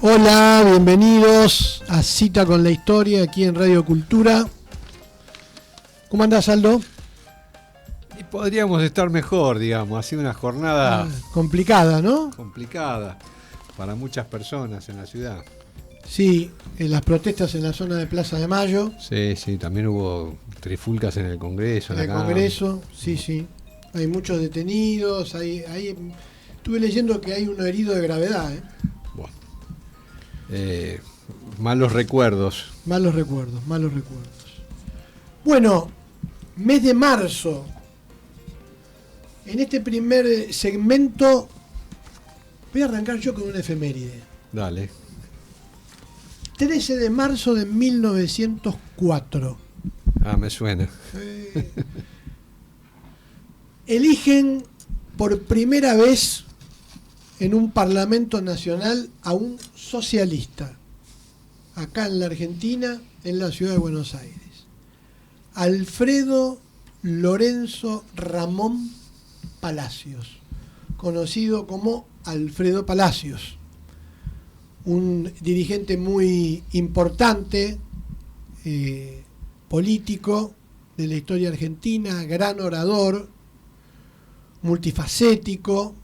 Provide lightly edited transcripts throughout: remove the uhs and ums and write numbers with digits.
Hola, bienvenidos a Cita con la Historia aquí en Radio Cultura. ¿Cómo andás, Aldo? Y podríamos estar mejor, digamos. Ha sido una jornada complicada, ¿no? Complicada para muchas personas en la ciudad. Sí, en las protestas en la zona de Plaza de Mayo. Sí, también hubo trifulcas en el Congreso. En el Congreso, sí. Hay muchos detenidos. Estuve leyendo que hay uno herido de gravedad. Bueno, malos recuerdos. Malos recuerdos. Bueno, mes de marzo. En este primer segmento voy a arrancar yo con una efeméride. Dale. 13 de marzo de 1904. Me suena. Eligen por primera vez en un Parlamento Nacional a un socialista, acá en la Argentina, en la ciudad de Buenos Aires. Alfredo Lorenzo Ramón Palacios, conocido como Alfredo Palacios, un dirigente muy importante, político de la historia argentina, gran orador, multifacético,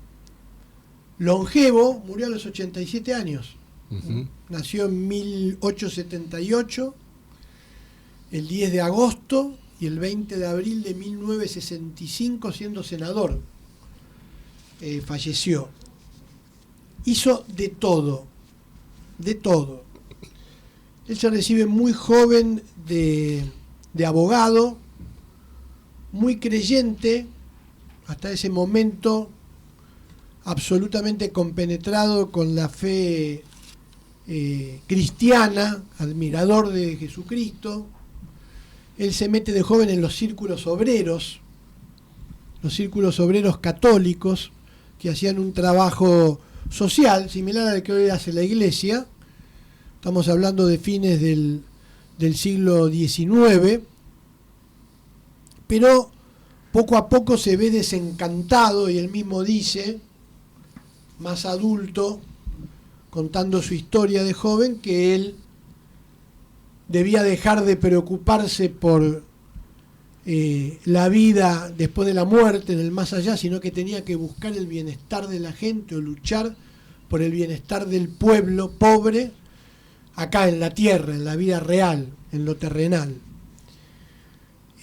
longevo, murió a los 87 años. Uh-huh. Nació en 1878, el 10 de agosto y el 20 de abril de 1965, siendo senador. Falleció. Hizo de todo. Él se recibe muy joven de abogado, muy creyente, hasta ese momento absolutamente compenetrado con la fe cristiana, admirador de Jesucristo. Él se mete de joven en los círculos obreros católicos, que hacían un trabajo social similar al que hoy hace la Iglesia. Estamos hablando de fines del siglo XIX, pero poco a poco se ve desencantado, y él mismo dice, más adulto, contando su historia de joven, que él debía dejar de preocuparse por la vida después de la muerte, en el más allá, sino que tenía que buscar el bienestar de la gente o luchar por el bienestar del pueblo pobre acá en la tierra, en la vida real, en lo terrenal.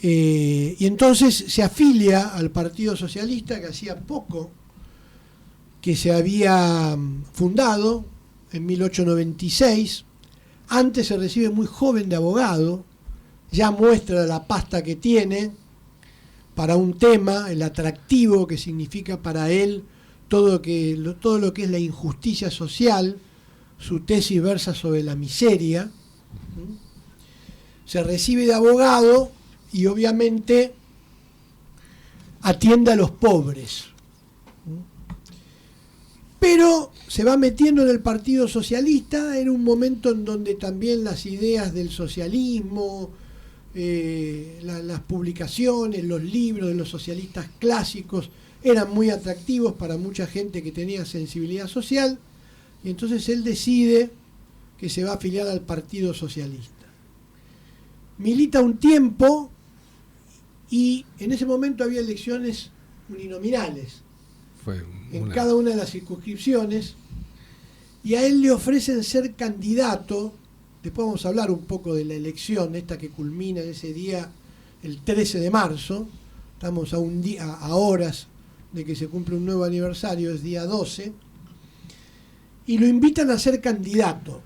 Y entonces se afilia al Partido Socialista, que hacía poco que se había fundado, en 1896. Antes se recibe muy joven de abogado, ya muestra la pasta que tiene para un tema, el atractivo que significa para él todo lo que es la injusticia social. Su tesis versa sobre la miseria. Se recibe de abogado y obviamente atiende a los pobres. Pero se va metiendo en el Partido Socialista en un momento en donde también las ideas del socialismo, las publicaciones, los libros de los socialistas clásicos eran muy atractivos para mucha gente que tenía sensibilidad social, y entonces él decide que se va a afiliar al Partido Socialista. Milita un tiempo y en ese momento había elecciones uninominales en cada una de las circunscripciones, y a él le ofrecen ser candidato. Después vamos a hablar un poco de la elección esta que culmina ese día, el 13 de marzo. Estamos a horas de que se cumple un nuevo aniversario, es día 12, y lo invitan a ser candidato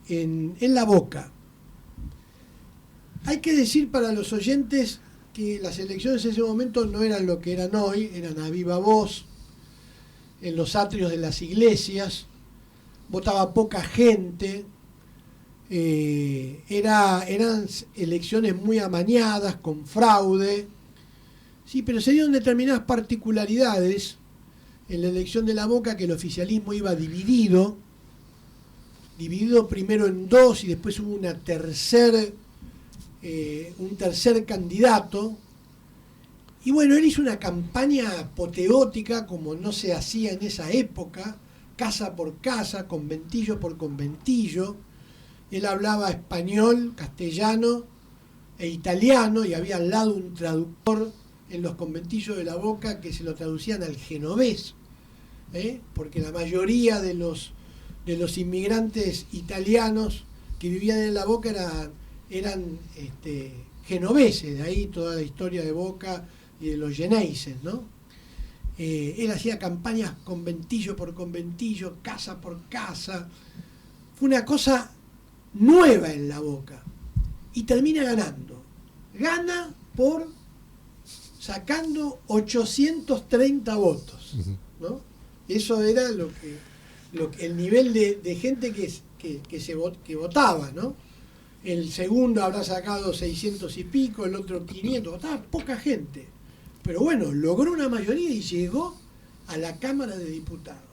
en La Boca. Hay que decir para los oyentes que las elecciones en ese momento no eran lo que eran hoy, eran a viva voz, en los atrios de las iglesias, votaba poca gente, eran elecciones muy amañadas, con fraude, sí, pero se dieron determinadas particularidades en la elección de La Boca, que el oficialismo iba dividido primero en dos, y después hubo un tercer candidato. Y bueno, él hizo una campaña apoteótica como no se hacía en esa época, casa por casa, conventillo por conventillo. Él hablaba español, castellano e italiano, y había al lado un traductor en los conventillos de La Boca que se lo traducían al genovés, porque la mayoría de los inmigrantes italianos que vivían en La Boca eran genoveses, de ahí toda la historia de Boca y de los Geneises, ¿no? Él hacía campañas conventillo por conventillo, casa por casa. Fue una cosa nueva en La Boca. Y termina ganando. Gana por sacando 830 votos, ¿no? Eso era el nivel de gente que votaba, ¿no? El segundo habrá sacado 600 y pico, el otro 500, votaba poca gente. Pero bueno, logró una mayoría y llegó a la Cámara de Diputados.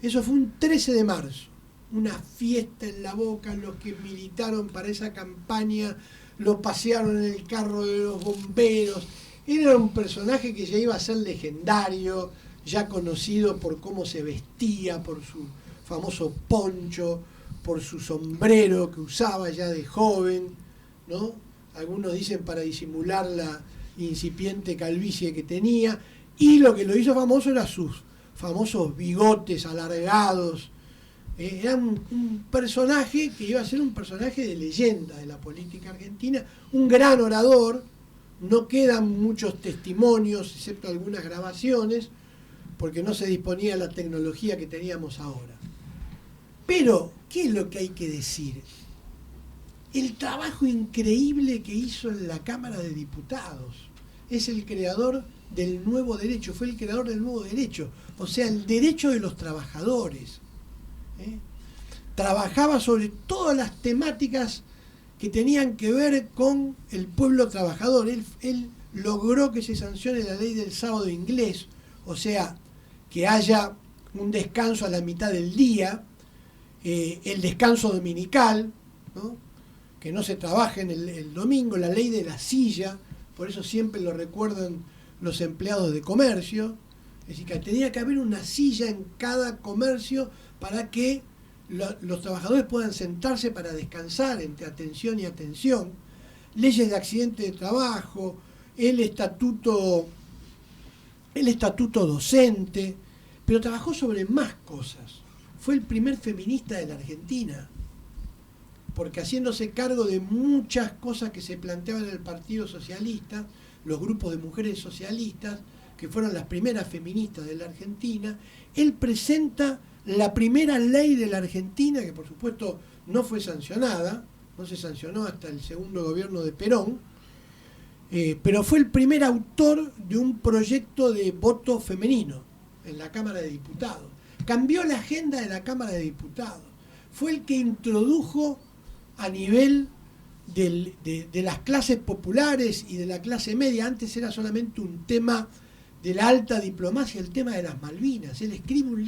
Eso fue un 13 de marzo, una fiesta en La Boca. Los que militaron para esa campaña lo pasearon en el carro de los bomberos. Era un personaje que ya iba a ser legendario, ya conocido por cómo se vestía, por su famoso poncho, por su sombrero que usaba ya de joven, ¿no? Algunos dicen para disimular la incipiente calvicie que tenía, y lo que lo hizo famoso eran sus famosos bigotes alargados. Era un personaje que iba a ser un personaje de leyenda de la política argentina, un gran orador. No quedan muchos testimonios, excepto algunas grabaciones, porque no se disponía de la tecnología que teníamos ahora. Pero, ¿qué es lo que hay que decir? El trabajo increíble que hizo en la Cámara de Diputados. Es el creador del nuevo derecho, fue el creador del nuevo derecho, o sea, el derecho de los trabajadores. Trabajaba sobre todas las temáticas que tenían que ver con el pueblo trabajador. Él logró que se sancione la ley del sábado inglés, o sea, que haya un descanso a la mitad del día, el descanso dominical, ¿no? Que no se trabaje en el domingo, la ley de la silla, por eso siempre lo recuerdan los empleados de comercio. Es decir, que tenía que haber una silla en cada comercio para que los trabajadores puedan sentarse para descansar entre atención y atención. Leyes de accidente de trabajo, el estatuto docente, pero trabajó sobre más cosas. Fue el primer feminista de la Argentina, porque haciéndose cargo de muchas cosas que se planteaban en el Partido Socialista, los grupos de mujeres socialistas, que fueron las primeras feministas de la Argentina, él presenta la primera ley de la Argentina, que por supuesto no fue sancionada, no se sancionó hasta el segundo gobierno de Perón, pero fue el primer autor de un proyecto de voto femenino en la Cámara de Diputados. Cambió la agenda de la Cámara de Diputados. Fue el que introdujo a nivel de las clases populares y de la clase media. Antes era solamente un tema de la alta diplomacia, el tema de las Malvinas. Él escribe un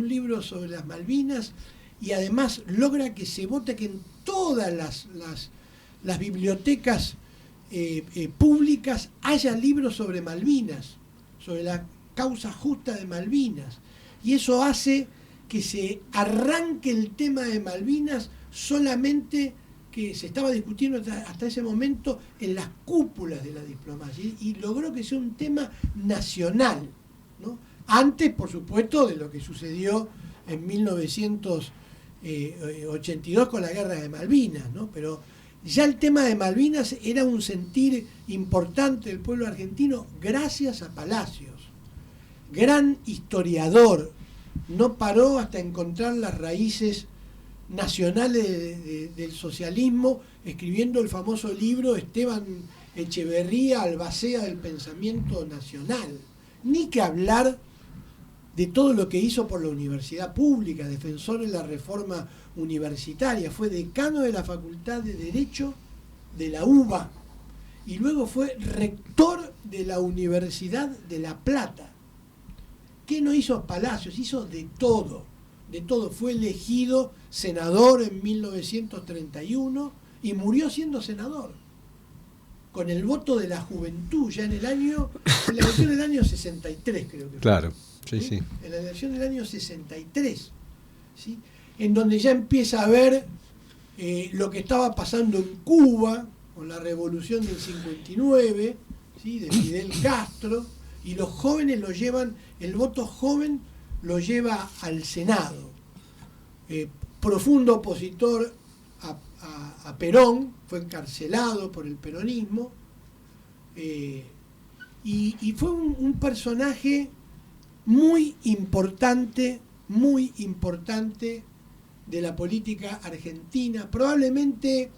libro sobre las Malvinas y además logra que se vote, que en todas las bibliotecas públicas haya libros sobre Malvinas, sobre la causa justa de Malvinas. Y eso hace que se arranque el tema de Malvinas solamente, que se estaba discutiendo hasta ese momento en las cúpulas de la diplomacia, y logró que sea un tema nacional, ¿no? Antes, por supuesto, de lo que sucedió en 1982 con la guerra de Malvinas, ¿no? Pero ya el tema de Malvinas era un sentir importante del pueblo argentino gracias a Palacios. Gran historiador, no paró hasta encontrar las raíces nacionales del socialismo, escribiendo el famoso libro Esteban Echeverría, Albacea del pensamiento nacional. Ni que hablar de todo lo que hizo por la universidad pública, defensor de la reforma universitaria, fue decano de la Facultad de Derecho de la UBA y luego fue rector de la Universidad de La Plata. ¿Qué no hizo Palacios? Hizo de todo, de todo. Fue elegido senador en 1931 y murió siendo senador, con el voto de la juventud ya en la elección del año 63, creo que fue. Claro, sí, sí. En la elección del año 63, ¿sí? En donde ya empieza a ver lo que estaba pasando en Cuba con la revolución del 59, ¿sí? De Fidel Castro, y los jóvenes lo llevan, el voto joven lo lleva al Senado. Profundo opositor a Perón, fue encarcelado por el peronismo, y fue un personaje muy importante de la política argentina. Probablemente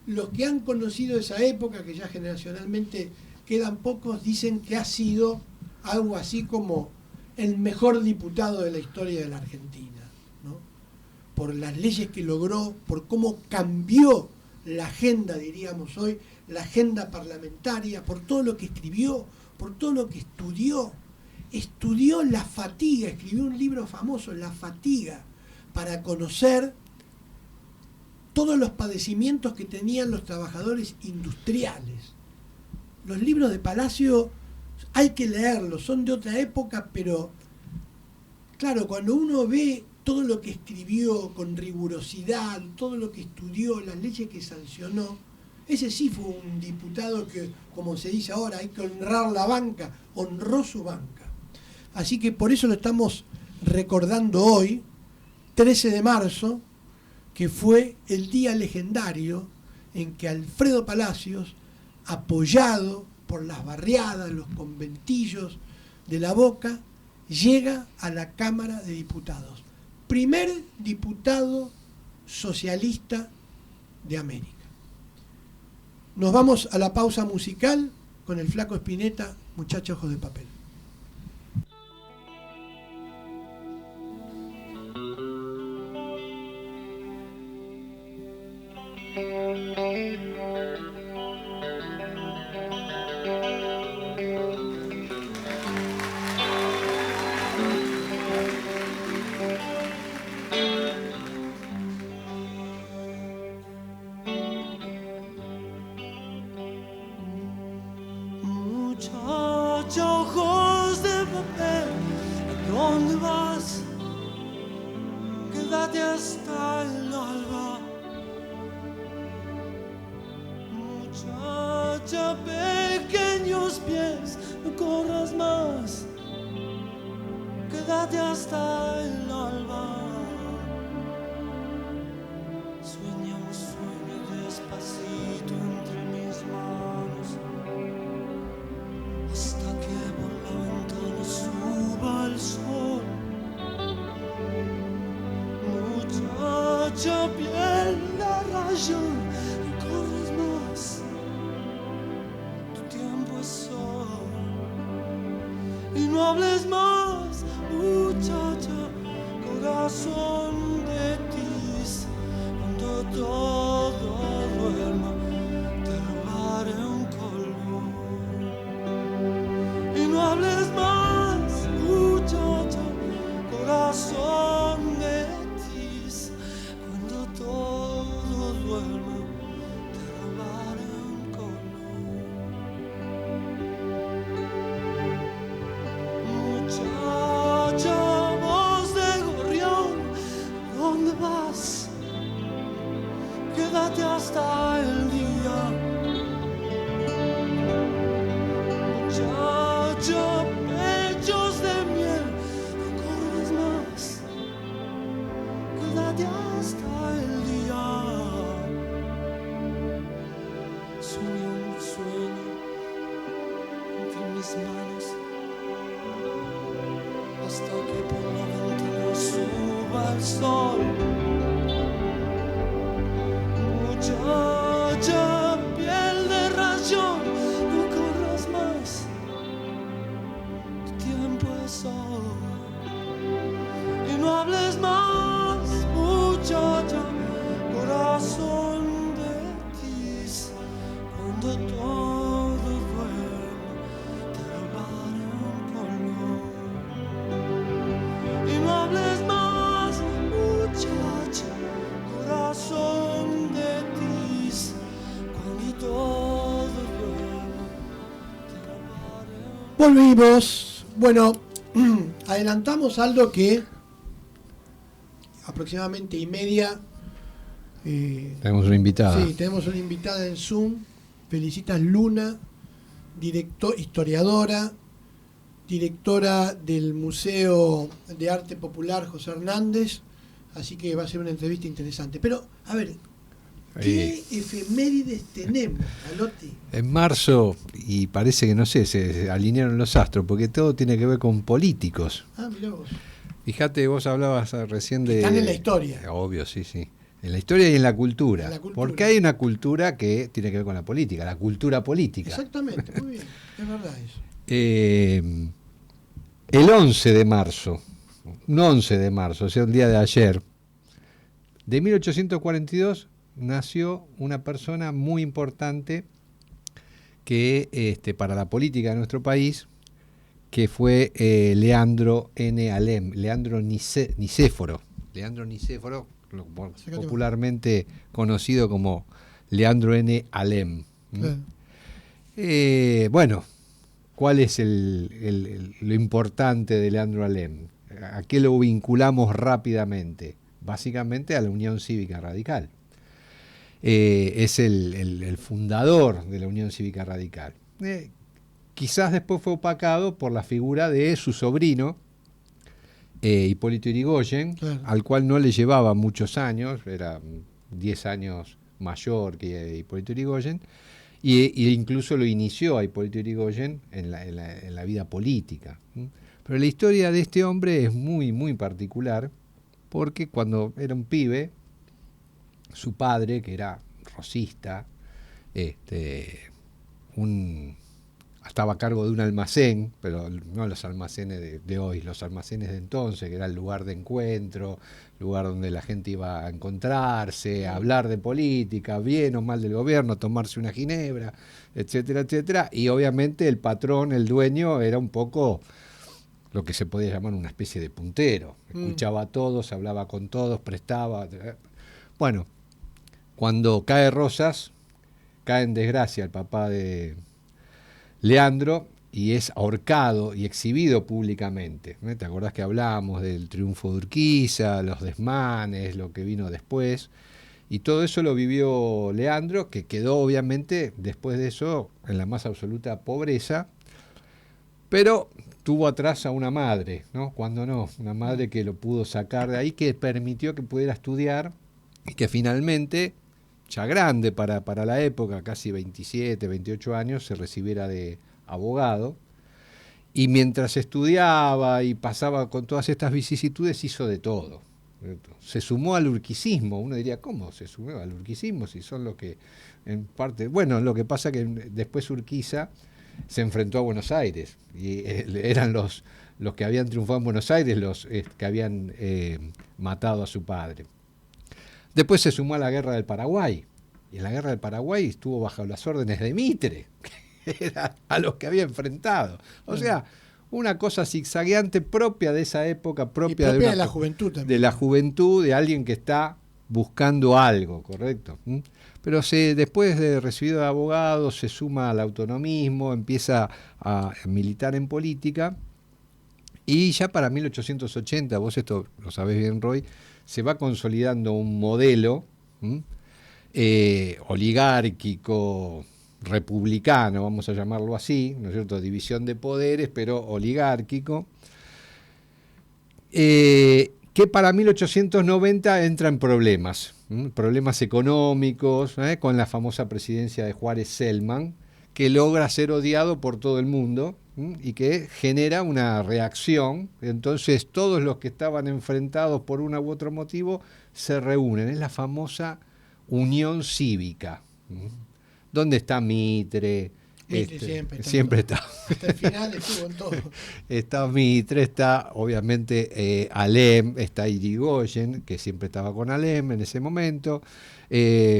los que han conocido esa época, que ya generacionalmente quedan pocos, dicen que ha sido algo así como el mejor diputado de la historia de la Argentina, ¿no? Por las leyes que logró, por cómo cambió la agenda, diríamos hoy, la agenda parlamentaria, por todo lo que escribió, por todo lo que estudió. Estudió la fatiga, escribió un libro famoso, La fatiga, para conocer todos los padecimientos que tenían los trabajadores industriales. Los libros de Palacio hay que leerlos, son de otra época, pero claro, cuando uno ve todo lo que escribió con rigurosidad, todo lo que estudió, las leyes que sancionó, ese sí fue un diputado que, como se dice ahora, hay que honrar la banca, honró su banca. Así que por eso lo estamos recordando hoy, 13 de marzo, que fue el día legendario en que Alfredo Palacios, apoyado por las barriadas, los conventillos de La Boca, llega a la Cámara de Diputados. Primer diputado socialista de América. Nos vamos a la pausa musical con el Flaco Spinetta, Muchachos Ojos de Papel. Ojos de papel, ¿a dónde vas? Quédate hasta el alba. Muchacha, pequeños pies, no corras más. Quédate hasta el alba. Sueña un sueño despacito entre mis manos, hasta que por la ventana suba el sol. Muchacha, piel de rayón, no corres más, tu tiempo es hoy. Y no hables más, muchacha, corazón de tis. Cuando todo duerma, te robaré un color. Y no hables más, muchacha, corazón de tis. Cuando todo duerma, te robaré un color. Muchacha, voz de gorrión, ¿dónde vas? Quédate hasta el día. Muchacha, pechos de miel, no corras más. Quédate hasta el día. Sueña un sueño entre mis manos, hasta que por la ventana suba el sol. Muchacha, piel de rayón, no corras más, tu tiempo es hoy. Y no hables más, muchacha, corazón de tis. Cuando todo duerma, te robaré un color. Y no hables más, muchacha, corazón de tis. Cuando todo duerma, Volvimos. Bueno, adelantamos algo que aproximadamente y media. Tenemos una invitada. Sí, tenemos una invitada en Zoom. Felicitas Luna, historiadora, directora del Museo de Arte Popular José Hernández. Así que va a ser una entrevista interesante. Pero, a ver, ¿qué efemérides tenemos, Alotti? En marzo, y parece que no sé, se alinearon los astros, porque todo tiene que ver con políticos. Ah, mirá vos. Fíjate, vos hablabas recién de... Están en la historia. Obvio, sí, sí. En la historia y en la cultura. En la cultura. Porque hay una cultura que tiene que ver con la política, la cultura política. Exactamente, muy bien. Es verdad eso. El 11 de marzo, un 11 de marzo, o sea, el día de ayer, de 1842, nació una persona muy importante que para la política de nuestro país, que fue Leandro N. Alem, Leandro Nicéforo. Leandro Nicéforo, popularmente conocido como Leandro N. Alem. Claro. Bueno, ¿cuál es lo importante de Leandro Alem? ¿A qué lo vinculamos rápidamente? Básicamente a la Unión Cívica Radical. Es el fundador de la Unión Cívica Radical. Quizás después fue opacado por la figura de su sobrino, Hipólito Yrigoyen, Claro. al cual no le llevaba muchos años, era 10 años mayor que Hipólito Yrigoyen, y incluso lo inició a Hipólito Yrigoyen en la vida política. Pero la historia de este hombre es muy, muy particular, porque cuando era un pibe, su padre, que era rosista, estaba a cargo de un almacén, pero no los almacenes de hoy, los almacenes de entonces, que era el lugar de encuentro, lugar donde la gente iba a encontrarse, a hablar de política, bien o mal del gobierno, tomarse una ginebra, etcétera, etcétera. Y obviamente el patrón, el dueño, era un poco lo que se podía llamar una especie de puntero. Escuchaba a todos, hablaba con todos, prestaba. Bueno, cuando cae Rosas, cae en desgracia el papá de Leandro y es ahorcado y exhibido públicamente. ¿Te acordás que hablábamos del triunfo de Urquiza, los desmanes, lo que vino después? Y todo eso lo vivió Leandro, que quedó obviamente después de eso en la más absoluta pobreza, pero tuvo atrás a una madre, ¿no? Cuando no, una madre que lo pudo sacar de ahí, que permitió que pudiera estudiar y que finalmente, ya grande para la época, casi 27, 28 años, se recibiera de abogado. Y mientras estudiaba y pasaba con todas estas vicisitudes, hizo de todo. Se sumó al urquicismo. Uno diría, ¿cómo se sumó al urquicismo? Si son los que, en parte... Bueno, lo que pasa que después Urquiza se enfrentó a Buenos Aires. Y eran los que habían triunfado en Buenos Aires, los que habían matado a su padre. Después se sumó a la Guerra del Paraguay, y en la Guerra del Paraguay estuvo bajo las órdenes de Mitre, que era a los que había enfrentado. O sea, una cosa zigzagueante propia de esa época, propia de la juventud también. De la juventud, de alguien que está buscando algo, ¿correcto? Pero después de recibido de abogado, se suma al autonomismo, empieza a militar en política, y ya para 1880, vos esto lo sabés bien, Roy, se va consolidando un modelo oligárquico, republicano, vamos a llamarlo así, ¿no es cierto? División de poderes, pero oligárquico, que para 1890 entra en problemas económicos, con la famosa presidencia de Juárez-Selman, que logra ser odiado por todo el mundo y que genera una reacción. Entonces todos los que estaban enfrentados por uno u otro motivo se reúnen. Es la famosa Unión Cívica. ¿Dónde está Mitre? Siempre está. Hasta el final estuvo en todo. Está Mitre, está obviamente Alem, está Irigoyen, que siempre estaba con Alem en ese momento,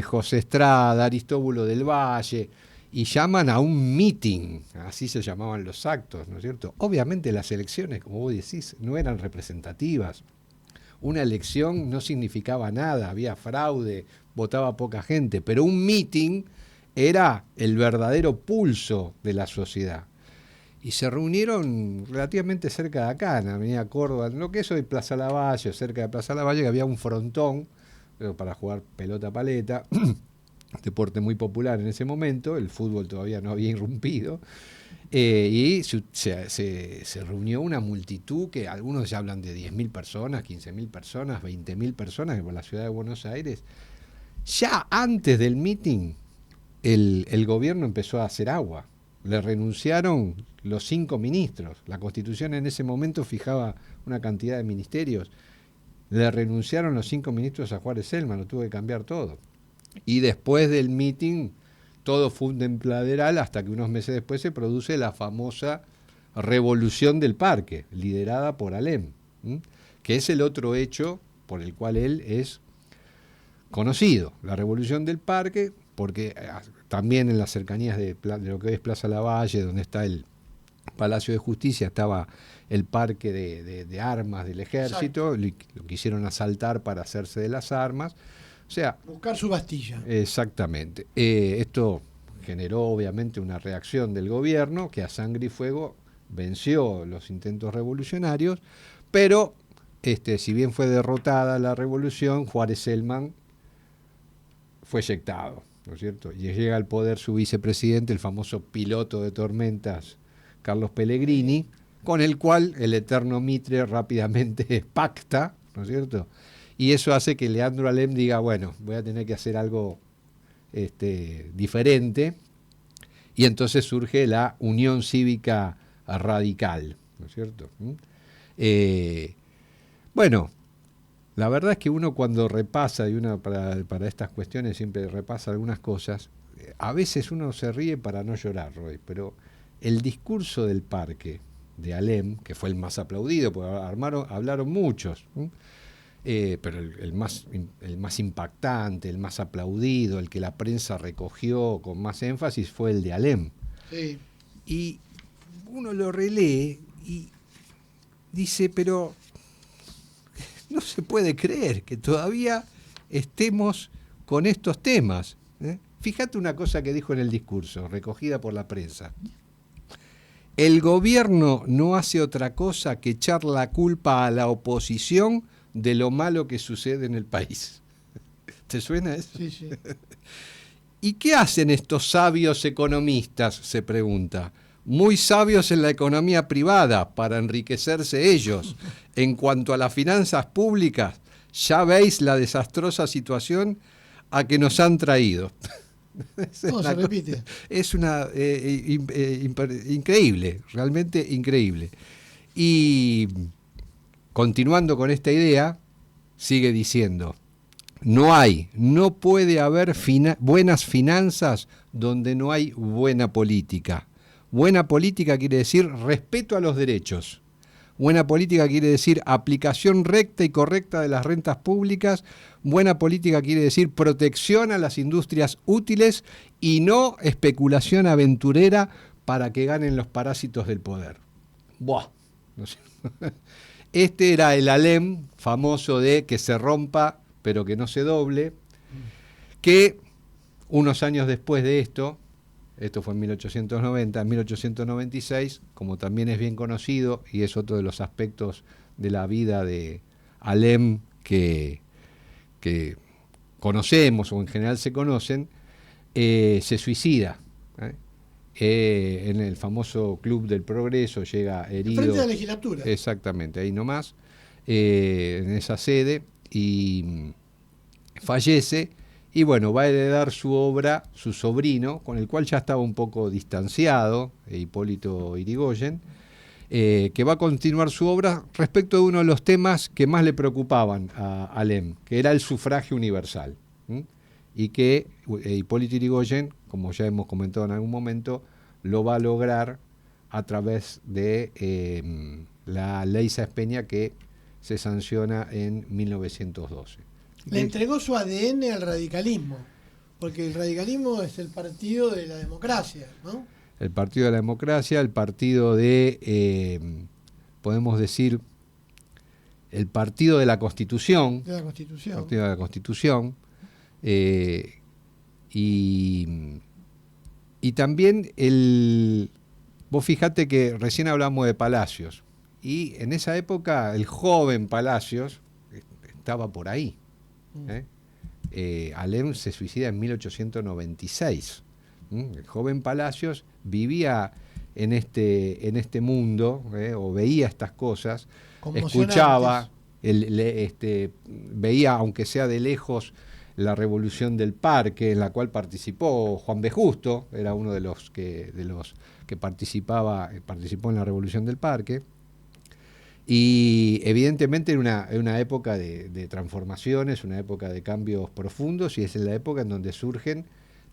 José Estrada, Aristóbulo del Valle, y llaman a un meeting, así se llamaban los actos, ¿no es cierto? Obviamente las elecciones, como vos decís, no eran representativas. Una elección no significaba nada, había fraude, votaba poca gente, pero un meeting era el verdadero pulso de la sociedad. y se reunieron relativamente cerca de acá, en la avenida Córdoba, lo que es hoy Plaza Lavalle, cerca de Plaza Lavalle, que había un frontón para jugar pelota paleta, deporte muy popular en ese momento, el fútbol todavía no había irrumpido, y se reunió una multitud que algunos ya hablan de 10.000 personas, 15.000 personas, 20.000 personas, que por la ciudad de Buenos Aires, ya antes del meeting, el gobierno empezó a hacer agua. Le renunciaron los 5 ministros. La Constitución en ese momento fijaba una cantidad de ministerios. Le renunciaron los 5 ministros a Juárez Celman, lo tuvo que cambiar todo. Y después del meeting, todo fue un templaderal hasta que unos meses después se produce la famosa revolución del parque, liderada por Alem, que es el otro hecho por el cual él es conocido. La revolución del parque, porque también en las cercanías de lo que es Plaza Lavalle, donde está el Palacio de Justicia, estaba el parque de armas del ejército, lo quisieron asaltar para hacerse de las armas, o sea, buscar su Bastilla. Exactamente. Esto generó obviamente una reacción del gobierno que a sangre y fuego venció los intentos revolucionarios, pero si bien fue derrotada la revolución, Juárez Celman fue eyectado, ¿no es cierto? Y llega al poder su vicepresidente, el famoso piloto de tormentas, Carlos Pellegrini, con el cual el eterno Mitre rápidamente pacta, ¿no es cierto? Y eso hace que Leandro Alem diga, bueno, voy a tener que hacer algo diferente, y entonces surge la Unión Cívica Radical, ¿no es cierto? Bueno, la verdad es que uno cuando repasa, y uno para estas cuestiones siempre repasa algunas cosas, a veces uno se ríe para no llorar, Roy, pero el discurso del parque de Alem, que fue el más aplaudido, porque hablaron muchos, pero el más impactante, el más aplaudido, el que la prensa recogió con más énfasis fue el de Alem. Sí. Y uno lo relee y dice, pero no se puede creer que todavía estemos con estos temas. Fíjate una cosa que dijo en el discurso, recogida por la prensa. El gobierno no hace otra cosa que echar la culpa a la oposición de lo malo que sucede en el país. ¿Te suena eso? Sí, sí. ¿Y qué hacen estos sabios economistas?, se pregunta. Muy sabios en la economía privada para enriquecerse ellos. En cuanto a las finanzas públicas, ya veis la desastrosa situación a que nos han traído. No, se repite. Es una increíble, realmente increíble. Y continuando con esta idea, sigue diciendo, no puede haber buenas finanzas donde no hay buena política. Buena política quiere decir respeto a los derechos. Buena política quiere decir aplicación recta y correcta de las rentas públicas. Buena política quiere decir protección a las industrias útiles y no especulación aventurera para que ganen los parásitos del poder. Buah. No sé. Este era el Alem famoso de que se rompa pero que no se doble, que unos años después de esto fue en 1890, en 1896, como también es bien conocido, y es otro de los aspectos de la vida de Alem que conocemos o en general se conocen, se suicida. En el famoso Club del Progreso llega herido. Frente a la legislatura. Exactamente, ahí nomás, en esa sede, y fallece. Y bueno, va a heredar su obra su sobrino, con el cual ya estaba un poco distanciado, Hipólito Yrigoyen, que va a continuar su obra respecto de uno de los temas que más le preocupaban a Alem, que era el sufragio universal. Y que Hipólito Yrigoyen, como ya hemos comentado en algún momento, lo va a lograr a través de la ley Sáenz Peña que se sanciona en 1912. Le entregó su ADN al radicalismo, porque el radicalismo es el partido de la democracia, ¿no? El partido de la democracia, el partido de, podemos decir, el partido de la Constitución. De la Constitución. Partido de la Constitución. Y también Vos fijate que recién hablamos de Palacios, y en esa época el joven Palacios estaba por ahí. ¿Eh? Alem se suicida en 1896. El joven Palacios vivía en este mundo, o veía estas cosas, escuchaba, veía, aunque sea de lejos, la Revolución del Parque, en la cual participó Juan B. Justo, era uno de los que participó en la Revolución del Parque. Y evidentemente era una época de transformaciones, una época de cambios profundos, y es la época en donde surgen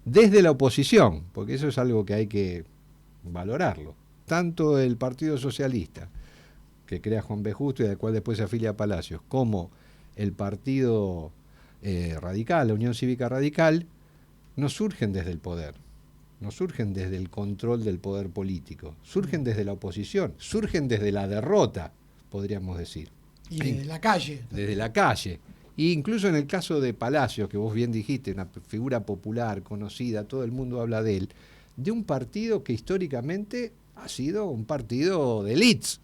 desde la oposición, porque eso es algo que hay que valorarlo, tanto el Partido Socialista, que crea Juan B. Justo y al cual después se afilia a Palacios, como el Partido Radical, la Unión Cívica Radical, no surgen desde el poder, no surgen desde el control del poder político, surgen desde la oposición, surgen desde la derrota, podríamos decir. Y desde la calle. Desde la calle. E incluso en el caso de Palacios, que vos bien dijiste, una figura popular, conocida, todo el mundo habla de él, de un partido que históricamente ha sido un partido de elites,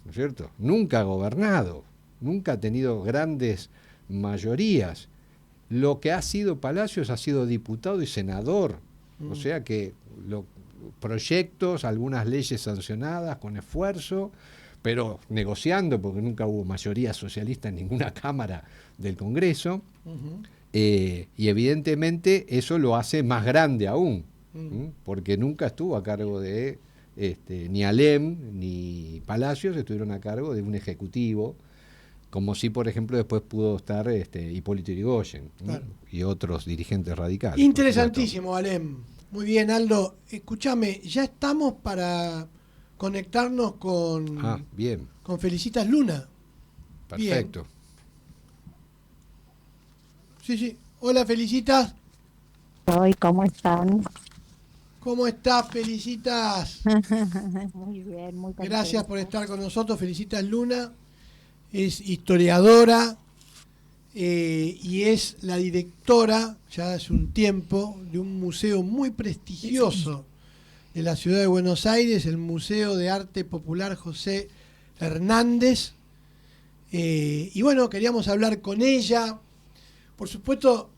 ¿no es cierto? Nunca ha gobernado, nunca ha tenido grandes mayorías. Lo que ha sido Palacios ha sido diputado y senador, o sea que proyectos, algunas leyes sancionadas con esfuerzo, pero negociando, porque nunca hubo mayoría socialista en ninguna cámara del Congreso, y evidentemente eso lo hace más grande aún, porque nunca estuvo a cargo de, ni Alem ni Palacios estuvieron a cargo de un ejecutivo, como si, por ejemplo, después pudo estar Hipólito Yrigoyen, claro, y otros dirigentes radicales. Interesantísimo, Alem. Muy bien, Aldo. Escúchame, ya estamos para conectarnos con, bien, con Felicitas Luna. Perfecto. Bien. Sí, sí. Hola, Felicitas. Hoy, ¿cómo están? ¿Cómo estás, Felicitas? Muy bien, muy contenta. Gracias por estar con nosotros. Felicitas Luna es historiadora y es la directora, ya hace un tiempo, de un museo muy prestigioso de la ciudad de Buenos Aires, el Museo de Arte Popular José Hernández. Y bueno, queríamos hablar con ella. Por supuesto,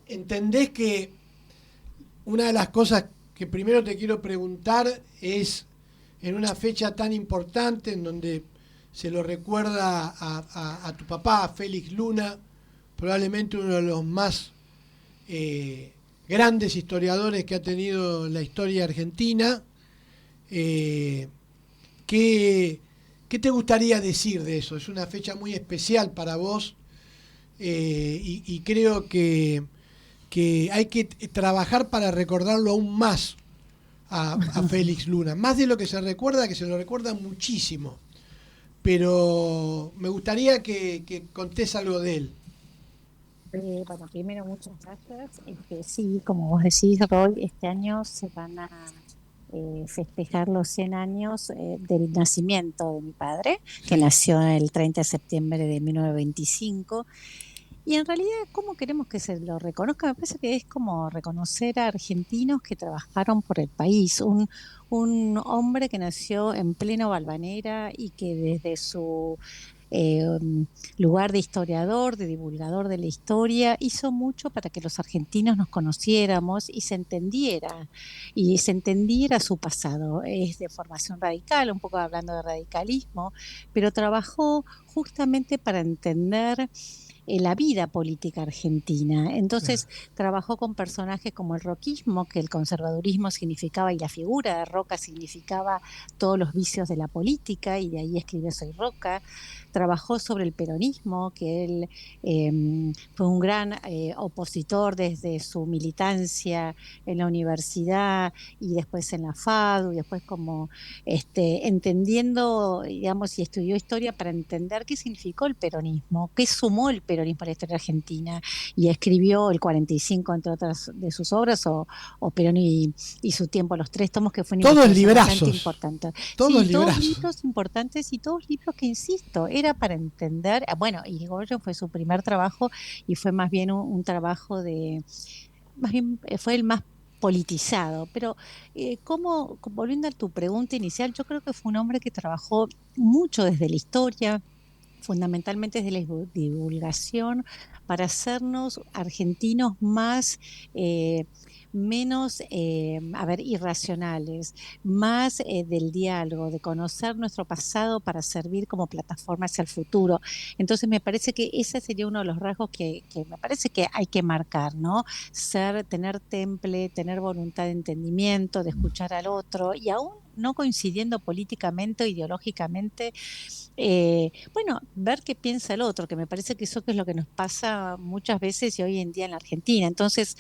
entendés que una de las cosas que primero te quiero preguntar es, en una fecha tan importante en donde se lo recuerda a tu papá, a Félix Luna, probablemente uno de los más grandes historiadores que ha tenido la historia argentina. ¿Qué te gustaría decir de eso? Es una fecha muy especial para vos, y creo que hay que trabajar para recordarlo aún más a Félix Luna, más de lo que se recuerda, que se lo recuerda muchísimo, pero me gustaría que contés algo de él. Bueno, primero muchas gracias. Sí, como vos decís, Roy, este año se van a festejar los 100 años del nacimiento de mi padre, que nació el 30 de septiembre de 1925. Y en realidad, ¿cómo queremos que se lo reconozca? Me parece que es como reconocer a argentinos que trabajaron por el país. Un hombre que nació en pleno Valvanera y que desde su lugar de historiador, de divulgador de la historia, hizo mucho para que los argentinos nos conociéramos y se entendiera su pasado. Es de formación radical, un poco hablando de radicalismo, pero trabajó justamente para entender la vida política argentina. Entonces trabajó con personajes como el roquismo, que el conservadurismo significaba, y la figura de Roca significaba todos los vicios de la política, y de ahí escribe Soy Roca. Trabajó sobre el peronismo, que él fue un gran opositor desde su militancia en la universidad y después en la FADU, y después como entendiendo, digamos, y estudió historia para entender qué significó el peronismo, qué sumó el peronismo a la historia argentina, y escribió el 45, entre otras de sus obras, o Perón y su tiempo, los 3 tomos, que fue una todos librazos importante. Todos libros importantes, y todos libros que, insisto, era para entender. Bueno, y Irigoyen fue su primer trabajo, y fue más bien un trabajo más bien fue el más politizado. Pero volviendo a tu pregunta inicial, yo creo que fue un hombre que trabajó mucho desde la historia, fundamentalmente desde la divulgación, para hacernos argentinos más, menos, irracionales, más del diálogo, de conocer nuestro pasado para servir como plataforma hacia el futuro. Entonces me parece que ese sería uno de los rasgos que me parece que hay que marcar, ¿no? Tener temple, tener voluntad de entendimiento, de escuchar al otro, y aún no coincidiendo políticamente o ideológicamente, ver qué piensa el otro, que me parece que eso que es lo que nos pasa muchas veces y hoy en día en la Argentina. Entonces,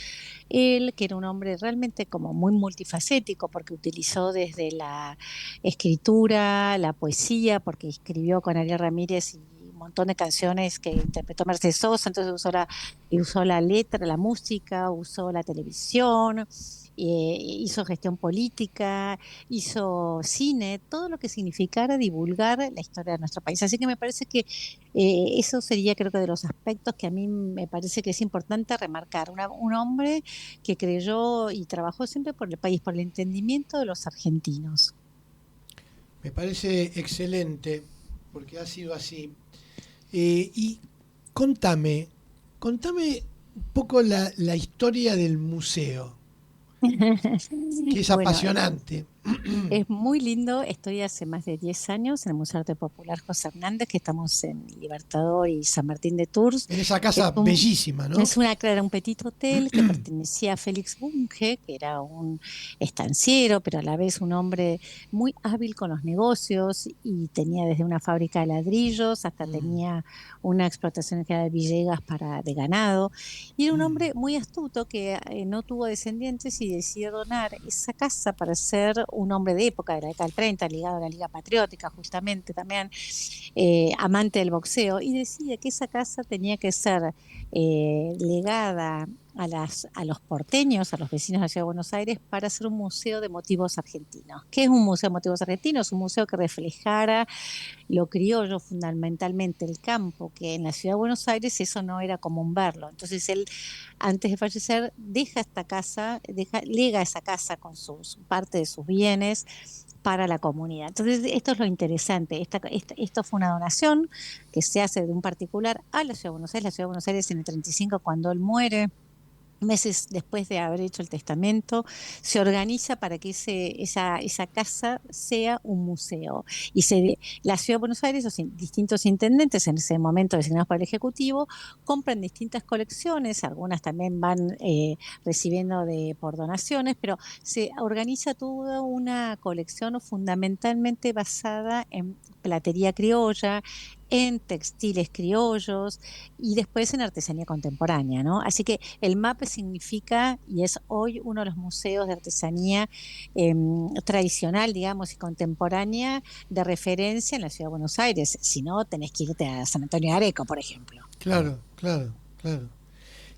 él, que era un hombre realmente como muy multifacético, porque utilizó desde la escritura, la poesía, porque escribió con Ariel Ramírez y un montón de canciones que interpretó Mercedes Sosa, entonces usó la letra, la música, usó la televisión, hizo gestión política, hizo cine, todo lo que significara divulgar la historia de nuestro país. Así que me parece que eso sería, creo que, de los aspectos que a mí me parece que es importante remarcar. Un hombre que creyó y trabajó siempre por el país, por el entendimiento de los argentinos. Me parece excelente, porque ha sido así. Y contame un poco la historia del museo, que es Bueno, apasionante. es muy lindo. Estoy hace más de 10 años en el Museo de Arte Popular José Hernández, que estamos en Libertador y San Martín de Tours. En esa Es casa un, bellísima, ¿no? era un petit hotel que pertenecía a Félix Bunge, que era un estanciero, pero a la vez un hombre muy hábil con los negocios, y tenía desde una fábrica de ladrillos hasta Mm, tenía una explotación que era de Villegas de ganado. Y era un mm, hombre muy astuto que no tuvo descendientes y decidió donar esa casa para ser un hombre de época, de la década del 30, ligado a la Liga Patriótica, justamente también, amante del boxeo, y decide que esa casa tenía que ser legada a los porteños, a los vecinos de la Ciudad de Buenos Aires, para hacer un museo de motivos argentinos. ¿Qué es un museo de motivos argentinos? Un museo que reflejara lo criollo, fundamentalmente el campo, que en la Ciudad de Buenos Aires eso no era común verlo. Entonces él, antes de fallecer, lega esa casa con parte de sus bienes para la comunidad. Entonces, esto es lo interesante. Esto fue una donación que se hace de un particular a la Ciudad de Buenos Aires. La Ciudad de Buenos Aires, en el 35, cuando él muere, meses después de haber hecho el testamento, se organiza para que esa casa sea un museo. La Ciudad de Buenos Aires, distintos intendentes, en ese momento designados por el Ejecutivo, compran distintas colecciones, algunas también van recibiendo por donaciones, pero se organiza toda una colección fundamentalmente basada en platería criolla, en textiles criollos y después en artesanía contemporánea, ¿no? Así que el MAP significa, y es hoy uno de los museos de artesanía tradicional, digamos, y contemporánea de referencia en la Ciudad de Buenos Aires. Si no, tenés que irte a San Antonio de Areco, por ejemplo. claro, claro, claro.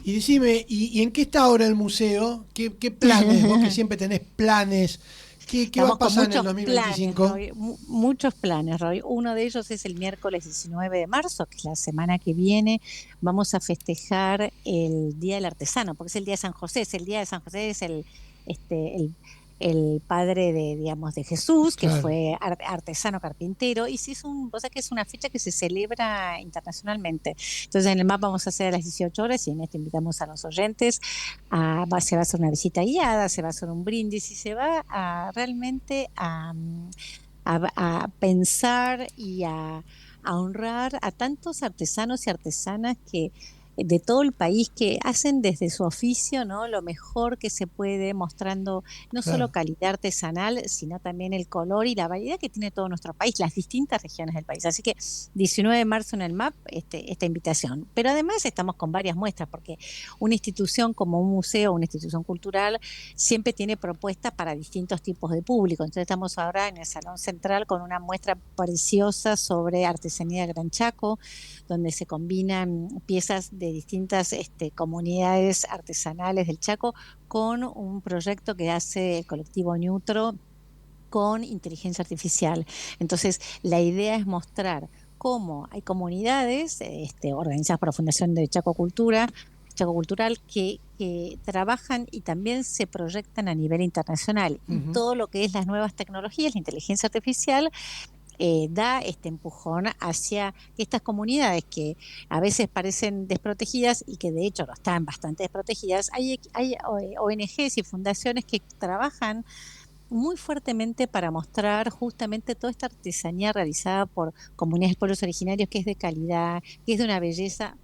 Y decime, ¿y en qué está ahora el museo? ¿Qué planes? Vos que siempre tenés planes. ¿Qué va a Estamos con pasar en el muchos planes, 2025? Roy, muchos planes, Roy. Uno de ellos es el miércoles 19 de marzo, que es la semana que viene. Vamos a festejar el Día del Artesano, porque es el Día de San José. Es el Día de San José, es este, el padre de, digamos, de Jesús, que Claro. fue artesano carpintero. Y sí, cosa que es una fecha que se celebra internacionalmente. Entonces, en el MAP vamos a hacer a las 18 horas, y en esto invitamos a los oyentes. Se va a hacer una visita guiada, se va a hacer un brindis, y se va a realmente a pensar y a honrar a tantos artesanos y artesanas de todo el país, que hacen desde su oficio, ¿no?, lo mejor que se puede, mostrando no solo Claro. calidad artesanal, sino también el color y la variedad que tiene todo nuestro país, las distintas regiones del país. Así que 19 de marzo en el MAP, esta invitación. Pero además estamos con varias muestras, porque una institución como un museo, una institución cultural, siempre tiene propuestas para distintos tipos de público. Entonces estamos ahora en el Salón Central con una muestra preciosa sobre artesanía de Gran Chaco, donde se combinan piezas de distintas comunidades artesanales del Chaco con un proyecto que hace el colectivo Neutro con inteligencia artificial. Entonces, la idea es mostrar cómo hay comunidades organizadas por la Fundación de Chaco Cultural, que que trabajan y también se proyectan a nivel internacional. Y todo lo que es las nuevas tecnologías, la inteligencia artificial, da este empujón hacia estas comunidades que a veces parecen desprotegidas y que de hecho no están bastante desprotegidas. Hay ONGs y fundaciones que trabajan muy fuertemente para mostrar justamente toda esta artesanía realizada por comunidades de pueblos originarios, que es de calidad, que es de una belleza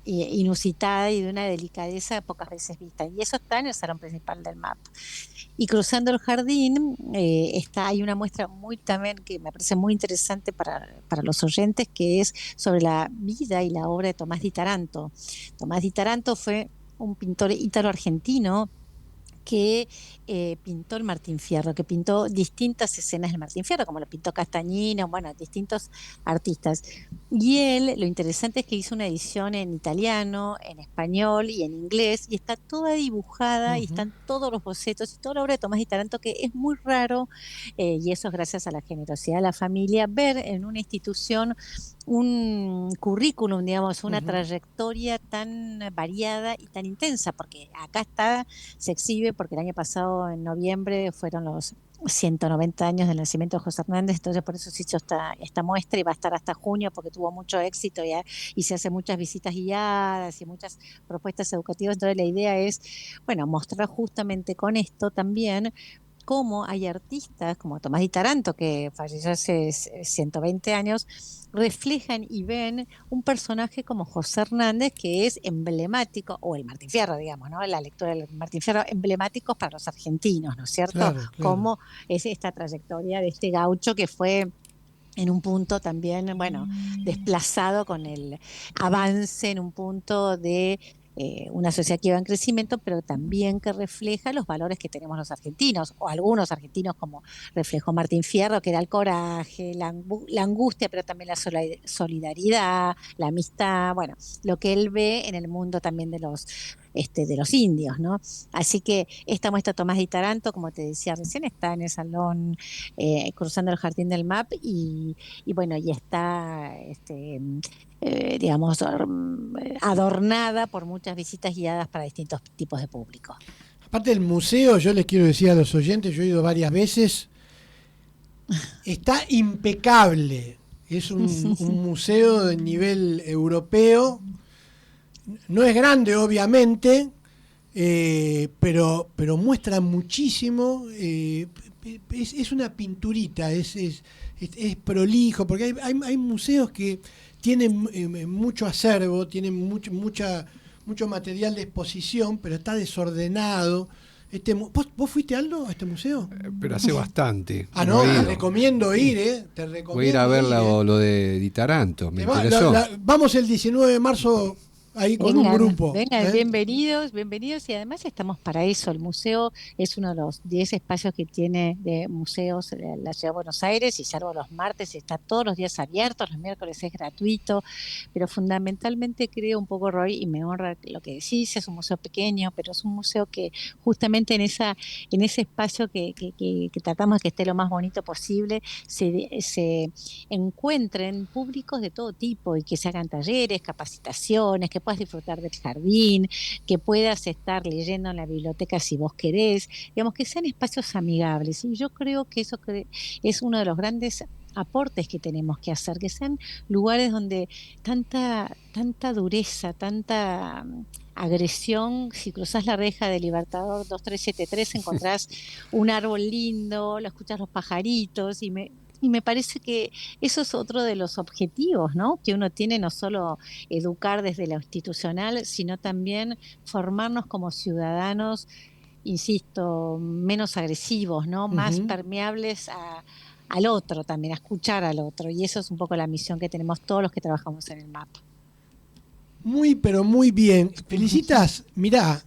inusitada y de una delicadeza pocas veces vista. Y eso está en el salón principal del MAP. Y cruzando el jardín hay una muestra muy también que me parece muy interesante para los oyentes, que es sobre la vida y la obra de Tomás Di Taranto. Tomás Di Taranto fue un pintor ítalo-argentino que pintó el Martín Fierro, que pintó distintas escenas del Martín Fierro, como lo pintó Castagnino, bueno, distintos artistas. Y él, lo interesante es que hizo una edición en italiano, en español y en inglés, y está toda dibujada, y están todos los bocetos y toda la obra de Tomás Di Taranto, que es muy raro, y eso es gracias a la generosidad de la familia, ver en una institución un currículum, digamos, una trayectoria tan variada y tan intensa, porque acá se exhibe, porque el año pasado, en noviembre, fueron los 190 años del nacimiento de José Hernández, entonces por eso se hizo esta muestra, y va a estar hasta junio porque tuvo mucho éxito, y se hacen muchas visitas guiadas y muchas propuestas educativas. Entonces la idea es, bueno, mostrar justamente con esto también cómo hay artistas como Tomás Di Taranto, que falleció hace 120 años, reflejan y ven un personaje como José Hernández, que es emblemático, o el Martín Fierro, digamos, ¿no? La lectura del Martín Fierro, emblemáticos para los argentinos, ¿no es cierto? Claro, claro. Cómo es esta trayectoria de este gaucho que fue en un punto también, bueno, desplazado con el avance en un punto de una sociedad que iba en crecimiento, pero también que refleja los valores que tenemos los argentinos, o algunos argentinos, como reflejó Martín Fierro, que era el coraje, la angustia, pero también la solidaridad, la amistad, bueno, lo que él ve en el mundo también de los indios, ¿no? Así que esta muestra Tomás Di Taranto, como te decía recién, está en el salón cruzando el jardín del MAP, y bueno, y está digamos, adornada por muchas visitas guiadas para distintos tipos de público. Aparte del museo, yo les quiero decir a los oyentes, yo he ido varias veces, está impecable. Es un museo de nivel europeo. No es grande, obviamente, pero muestra muchísimo. Es una pinturita, es prolijo, porque hay museos que tienen mucho acervo, tienen mucho material de exposición, pero está desordenado. ¿Vos fuiste, Aldo, a este museo? Pero hace bastante. No, te recomiendo ir, te recomiendo. Voy a ir a ver lo de Di Taranto, me interesó. Vamos el 19 de marzo ahí con un grupo. Vengan, bienvenidos, y además estamos para eso. El museo es uno de los 10 espacios que tiene de museos la Ciudad de Buenos Aires, y salvo los martes está todos los días abiertos, los miércoles es gratuito, pero fundamentalmente creo un poco, Roy, y me honra lo que decís, es un museo pequeño, pero es un museo que justamente en ese espacio que tratamos de que esté lo más bonito posible, se encuentren públicos de todo tipo, y que se hagan talleres, capacitaciones, que puedas disfrutar del jardín, que puedas estar leyendo en la biblioteca si vos querés, digamos, que sean espacios amigables. Y yo creo que eso es uno de los grandes aportes que tenemos que hacer, que sean lugares donde tanta dureza, tanta agresión, si cruzás la reja de Libertador 2373 encontrás un árbol lindo, lo escuchás los pajaritos, y me parece que eso es otro de los objetivos, ¿no?, que uno tiene, no solo educar desde lo institucional, sino también formarnos como ciudadanos, insisto, menos agresivos, ¿no?, más permeables al otro también, a escuchar al otro. Y eso es un poco la misión que tenemos todos los que trabajamos en el MAP. Muy, pero muy bien. Felicitas, mirá,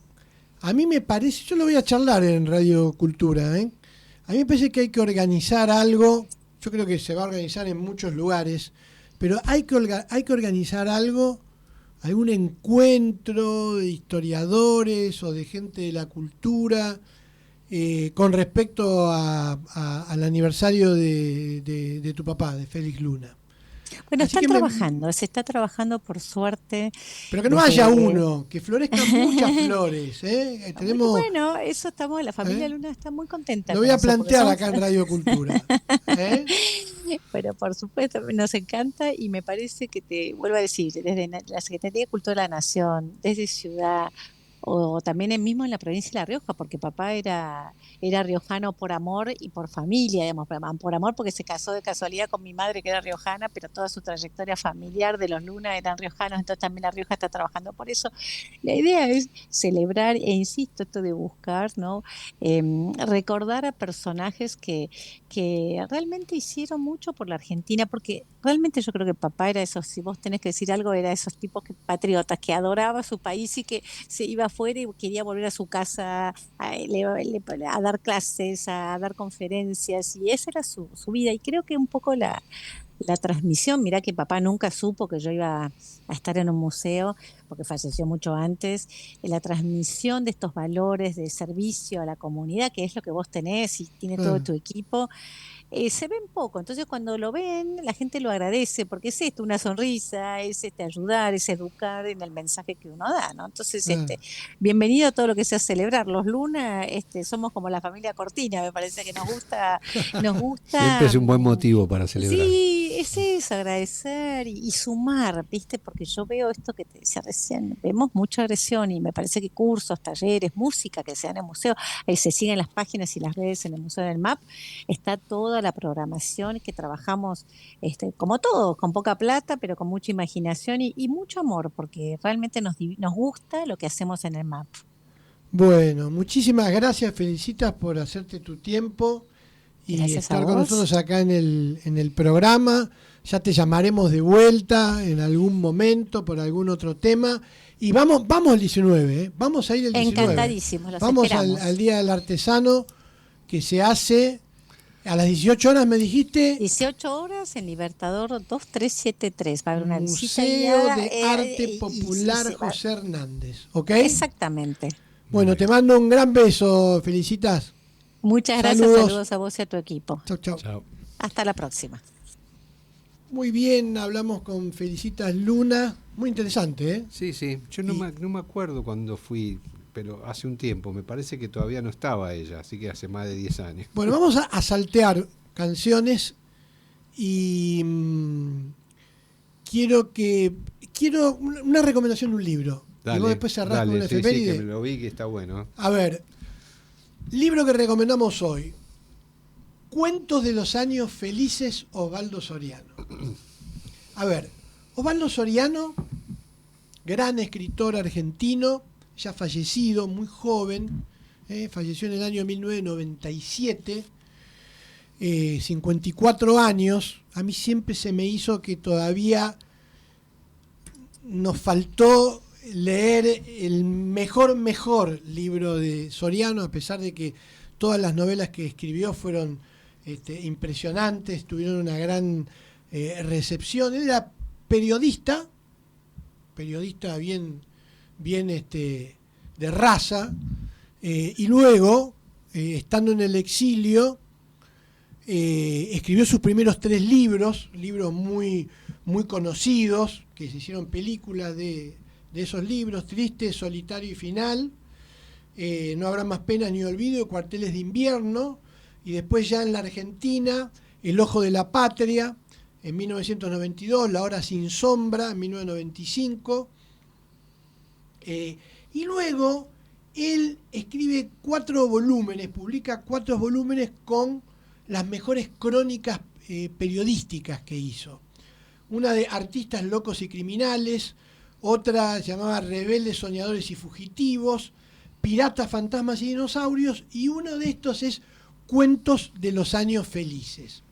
a mí me parece, yo lo voy a charlar en Radio Cultura, a mí me parece que hay que organizar algo. Yo creo que se va a organizar en muchos lugares, pero hay que organizar algún encuentro de historiadores o de gente de la cultura con respecto al aniversario de tu papá, de Félix Luna. Bueno, Así están que trabajando, se está trabajando por suerte. pero que no Desde, haya uno, que florezcan muchas flores, ¿eh? Tenemos, bueno, eso estamos, la familia ¿eh? Luna está muy contenta Lo voy con a eso, porque plantear somos, acá en Radio Cultura. ¿Eh? pero por supuesto nos encanta y me parece que te vuelvo a decir, desde la Secretaría de Cultura de la Nación, desde Ciudad, o también mismo en la provincia de La Rioja, porque papá era riojano por amor y por familia, digamos, por amor porque se casó de casualidad con mi madre que era riojana, pero toda su trayectoria familiar de los Luna eran riojanos, entonces también La Rioja está trabajando por eso. La idea es celebrar, e insisto, esto de buscar, ¿no? Recordar a personajes que realmente hicieron mucho por la Argentina, porque realmente yo creo que papá era esos, si vos tenés que decir algo, era esos tipos patriotas que adoraba su país y que se iba afuera y quería volver a su casa a dar clases, a dar conferencias, y esa era su vida. Y creo que un poco la transmisión, mirá que papá nunca supo que yo iba a estar en un museo, porque falleció mucho antes, la transmisión de estos valores de servicio a la comunidad, que es lo que vos tenés y tiene todo Claro. tu equipo, se ven poco. Entonces cuando lo ven, la gente lo agradece, porque es esto, una sonrisa, es ayudar, es educar en el mensaje que uno da, ¿no? Entonces, Claro. bienvenido a todo lo que sea celebrar. Los Luna, somos como la familia Cortina, me parece que nos Siempre gusta, es un buen motivo para celebrar. sí, es eso, agradecer y sumar, ¿viste? Porque yo veo esto que te decía recién, vemos mucha agresión y me parece que cursos, talleres, música que se dan en el museo, ahí se siguen las páginas y las redes en el Museo del MAP, está toda la programación que trabajamos, como todos, con poca plata, pero con mucha imaginación y mucho amor, porque realmente nos gusta lo que hacemos en el MAP. Bueno, muchísimas gracias, Felicitas, por hacerte tu tiempo y Gracias a estar con vos. nosotros acá en el programa. Ya te llamaremos de vuelta en algún momento por algún otro tema. Y vamos al 19, ¿eh? Vamos a ir el 19. Encantadísimos, los Vamos esperamos. al Día del Artesano que se hace a las 18 horas, me dijiste. 18 horas en Libertador 2373. Va a haber una visita Museo guiada. de Arte Y Popular se va. José Hernández. ¿Ok? Exactamente. Bueno, te mando un gran beso, Felicitas. Muchas gracias, saludos a vos y a tu equipo. Chau, chau. Chao. Hasta la próxima. Muy bien, hablamos con Felicitas Luna. Muy interesante, ¿eh? Sí, sí. Yo no me acuerdo cuando fui, pero hace un tiempo. Me parece que todavía no estaba ella, así que hace más de 10 años. Bueno, vamos a saltear canciones y quiero una recomendación de un libro. Y vos después cerrás con una sí, efeméride. que me lo vi, que está bueno. A ver, libro que recomendamos hoy. Cuentos de los años felices, Osvaldo Soriano. A ver, Osvaldo Soriano, gran escritor argentino, ya fallecido, muy joven, falleció en el año 1997, 54 años. A mí siempre se me hizo que todavía nos faltó leer el mejor libro de Soriano, a pesar de que todas las novelas que escribió fueron impresionantes, tuvieron una gran recepción. Él era periodista bien de raza, y luego, estando en el exilio, escribió sus primeros 3 libros muy, muy conocidos, que se hicieron películas de esos libros: Triste, Solitario y Final, No habrá más penas ni olvido, Cuarteles de invierno, y después ya en la Argentina, El ojo de la patria, en 1992, La hora sin sombra, en 1995, y luego él escribe 4 volúmenes, publica 4 volúmenes con las mejores crónicas periodísticas que hizo. Una de Artistas locos y criminales, otra se llamaba Rebeldes, soñadores y fugitivos, Piratas, fantasmas y dinosaurios, y uno de estos es Cuentos de los años felices.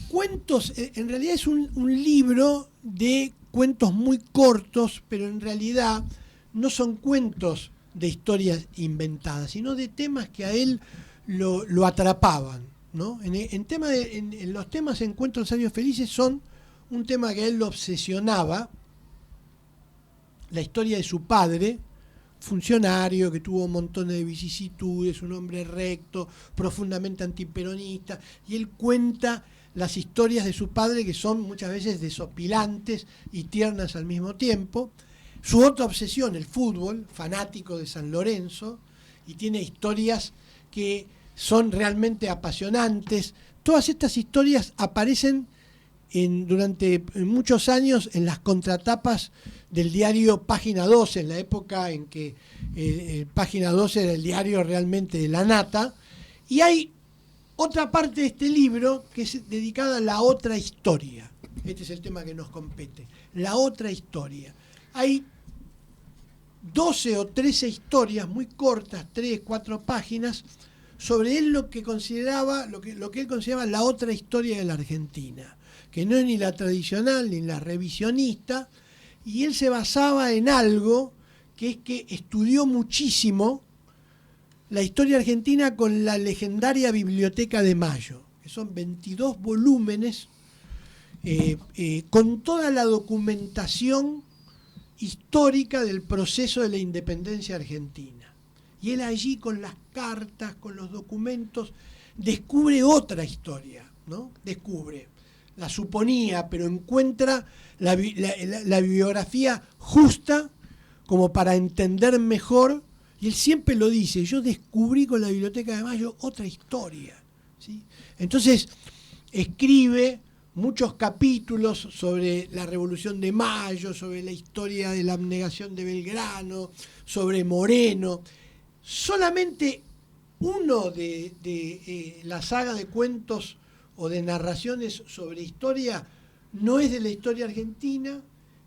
Cuentos, en realidad es un libro de cuentos muy cortos, pero en realidad no son cuentos de historias inventadas, sino de temas que a él lo atrapaban, ¿no? En los temas en Cuentos de los años felices son un tema que a él lo obsesionaba, la historia de su padre, funcionario que tuvo un montón de vicisitudes, un hombre recto, profundamente antiperonista, y él cuenta las historias de su padre, que son muchas veces desopilantes y tiernas al mismo tiempo. Su otra obsesión, el fútbol, fanático de San Lorenzo, y tiene historias que son realmente apasionantes. Todas estas historias aparecen durante muchos años en las contratapas del diario Página 12, en la época en que Página 12 era el diario realmente de la nata. Y hay otra parte de este libro que es dedicada a la otra historia. Este es el tema que nos compete, la otra historia. Hay 12 o 13 historias muy cortas, 3, 4 páginas, sobre él lo que consideraba, lo que él consideraba la otra historia de la Argentina, que no es ni la tradicional ni la revisionista, y él se basaba en algo que es que estudió muchísimo la historia argentina con la legendaria Biblioteca de Mayo, que son 22 volúmenes con toda la documentación histórica del proceso de la independencia argentina. Y él allí, con las cartas, con los documentos, descubre otra historia, ¿no? La suponía, pero encuentra la bibliografía justa como para entender mejor. Y él siempre lo dice: yo descubrí con la Biblioteca de Mayo otra historia, ¿sí? Entonces escribe muchos capítulos sobre la Revolución de Mayo, sobre la historia de la abnegación de Belgrano, sobre Moreno. Solamente uno de la saga de cuentos o de narraciones sobre historia no es de la historia argentina,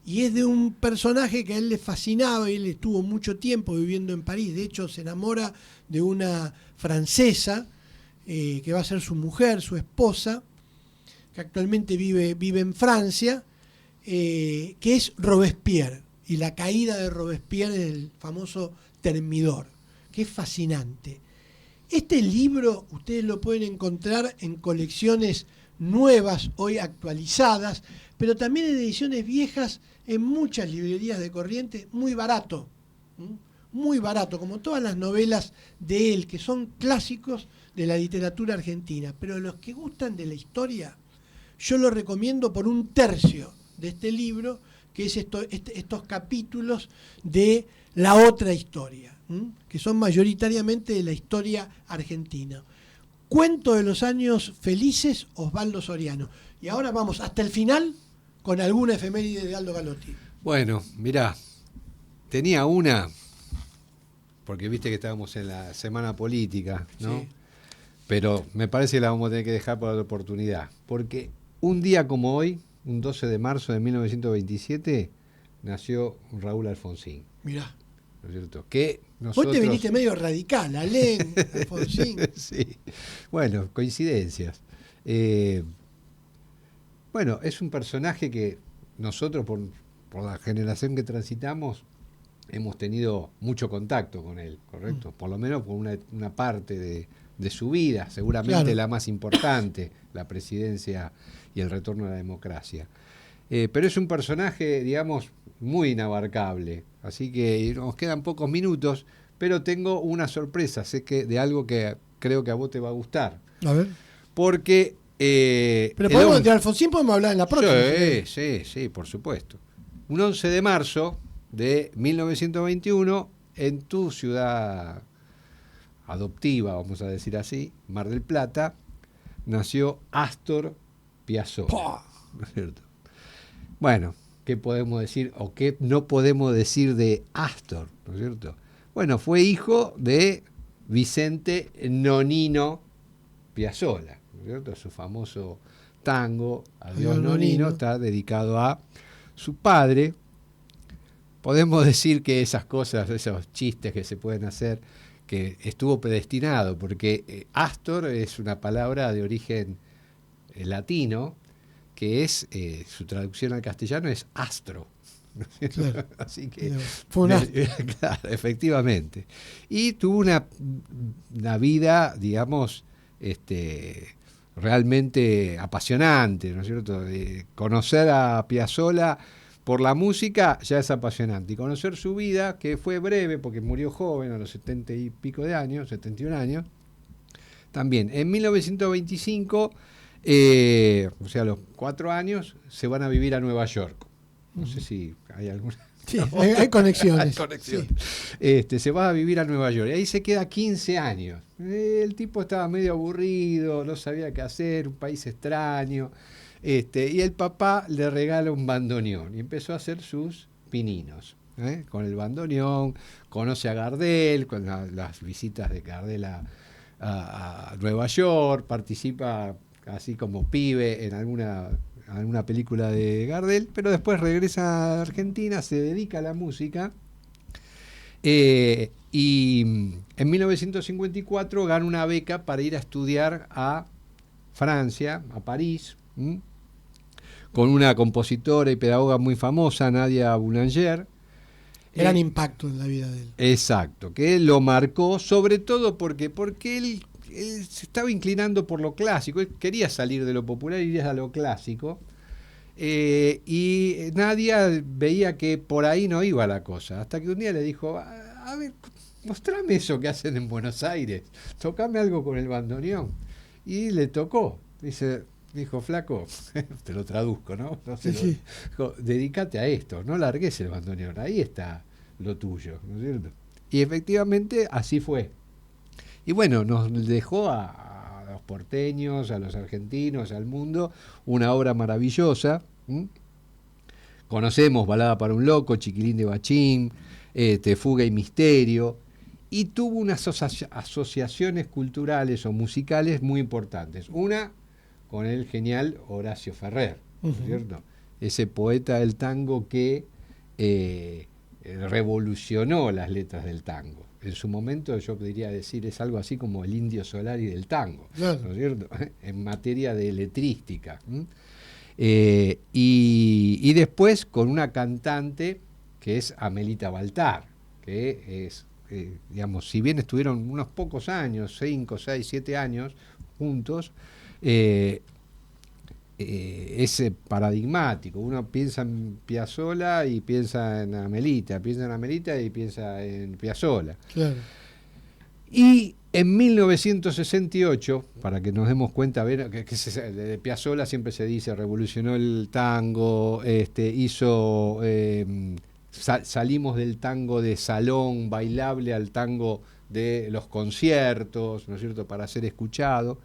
y es de un personaje que a él le fascinaba, y él estuvo mucho tiempo viviendo en París. De hecho, se enamora de una francesa que va a ser su mujer, su esposa, que actualmente vive en Francia, que es Robespierre, y la caída de Robespierre en el famoso Termidor, que es fascinante. Este libro ustedes lo pueden encontrar en colecciones nuevas, hoy actualizadas, pero también en ediciones viejas, en muchas librerías de Corrientes, muy barato, como todas las novelas de él, que son clásicos de la literatura argentina. Pero los que gustan de la historia, yo lo recomiendo por un tercio de este libro, que es estos capítulos de la otra historia, que son mayoritariamente de la historia argentina. Cuento de los años felices, Osvaldo Soriano. Y ahora vamos hasta el final con alguna efeméride de Aldo Galotti. Bueno, mirá, tenía una, porque viste que estábamos en la semana política, ¿no? Sí. Pero me parece que la vamos a tener que dejar por otra oportunidad, porque un día como hoy, un 12 de marzo de 1927, nació Raúl Alfonsín. Mirá. ¿No es cierto? Que nosotros... Vos te viniste medio radical, Alén, Alfonsín. Sí. Bueno, coincidencias. Bueno, es un personaje que nosotros, por la generación que transitamos, hemos tenido mucho contacto con él, ¿correcto? Por lo menos por una parte de su vida, seguramente claro, la más importante, la presidencia y el retorno a la democracia. Pero es un personaje, digamos, muy inabarcable. Así que nos quedan pocos minutos, pero tengo una sorpresa, sé que de algo que creo que a vos te va a gustar. A ver. Porque... pero de Alfonsín podemos hablar en la próxima. Sí, por supuesto. Un 11 de marzo de 1921, en tu ciudad adoptiva, vamos a decir así, Mar del Plata, nació Astor Piazzolla. ¿No es cierto? Bueno, ¿qué podemos decir o qué no podemos decir de Astor? ¿No es cierto? Bueno, fue hijo de Vicente Nonino Piazzolla, ¿no es cierto? Su famoso tango, Adiós Nonino, está dedicado a su padre. Podemos decir que esas cosas, esos chistes que se pueden hacer, que estuvo predestinado, porque Astor es una palabra de origen latino, que es, su traducción al castellano es astro. Claro. Así que fue un astro. Claro, efectivamente. Y tuvo una vida, digamos, realmente apasionante, ¿no es cierto? Conocer a Piazzolla por la música ya es apasionante. Y conocer su vida, que fue breve, porque murió joven, a los 70 y pico de años, 71 años, también. En 1925 O sea, a los 4 años se van a vivir a Nueva York. No sé si hay alguna... Sí, hay conexiones. Hay conexión. Sí. Se va a vivir a Nueva York y ahí se queda 15 años. El tipo estaba medio aburrido, no sabía qué hacer, un país extraño. Y el papá le regala un bandoneón y empezó a hacer sus pininos. Con el bandoneón, conoce a Gardel, con las visitas de Gardel a Nueva York, participa así como pibe en alguna película de Gardel, pero después regresa a Argentina, se dedica a la música y en 1954 gana una beca para ir a estudiar a Francia, a París, con una compositora y pedagoga muy famosa, Nadia Boulanger. Gran impacto en la vida de él. Exacto, que lo marcó sobre todo porque él se estaba inclinando por lo clásico, él quería salir de lo popular y ir a lo clásico, y Nadia veía que por ahí no iba la cosa, hasta que un día le dijo, a ver, mostrame eso que hacen en Buenos Aires, tocame algo con el bandoneón, y le tocó, dijo, flaco, te lo traduzco, ¿no? Sí. Dijo, dedícate a esto, no largues el bandoneón, ahí está lo tuyo, ¿no es cierto? Y efectivamente así fue. Y bueno, nos dejó a los porteños, a los argentinos, al mundo, una obra maravillosa. Conocemos Balada para un loco, Chiquilín de Bachín, Fuga y Misterio, y tuvo unas asociaciones culturales o musicales muy importantes. Una con el genial Horacio Ferrer, ¿no es cierto? Ese poeta del tango que revolucionó las letras del tango. En su momento yo podría decir es algo así como el Indio Solari del tango, claro, ¿no es cierto? En materia de letrística. Y después con una cantante que es Amelita Baltar, que es, digamos, si bien estuvieron unos pocos años, 5, 6, 7 años juntos, es paradigmático. Uno piensa en Piazzolla y piensa en Amelita, y piensa en Piazzolla. claro. Y en 1968, para que nos demos cuenta, ver que de Piazzolla siempre se dice revolucionó el tango, hizo salimos del tango de salón bailable al tango de los conciertos, ¿no es cierto?, para ser escuchado.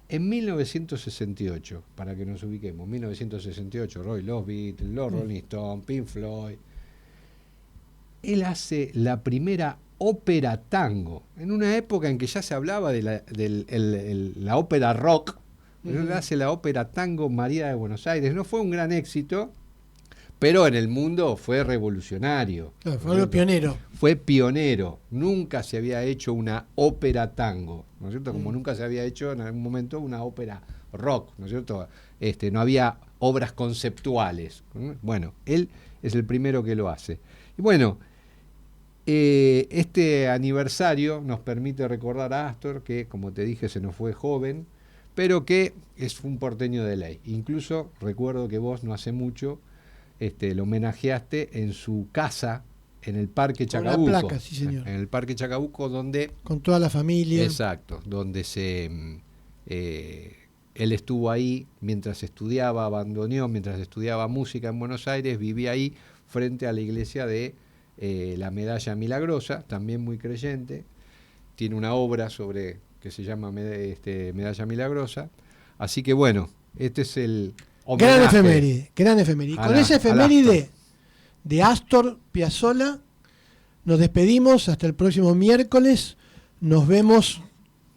En 1968, para que nos ubiquemos, 1968, los Beatles, los Rolling Stones, Pink Floyd, él hace la primera ópera tango, en una época en que ya se hablaba de la ópera rock. Él hace la ópera tango María de Buenos Aires. No fue un gran éxito, pero en el mundo fue revolucionario. Claro, fue algo pionero. Fue pionero. Nunca se había hecho una ópera tango, ¿no es cierto? Como nunca se había hecho en algún momento una ópera rock, ¿no es cierto? No había obras conceptuales. Bueno, él es el primero que lo hace. Y bueno, este aniversario nos permite recordar a Astor, que como te dije se nos fue joven, pero que es un porteño de ley. Incluso recuerdo que vos no hace mucho lo homenajeaste en su casa en el Parque Chacabuco. Con la placa, sí, señor. En el Parque Chacabuco, donde... Con toda la familia. Exacto, donde él estuvo ahí mientras estudiaba bandoneón, mientras estudiaba música en Buenos Aires, vivía ahí frente a la iglesia de la Medalla Milagrosa, también muy creyente. Tiene una obra que se llama Medalla Milagrosa. Así que bueno, este es el... Gran efeméride. Con esa efeméride de Astor Piazzolla nos despedimos hasta el próximo miércoles. Nos vemos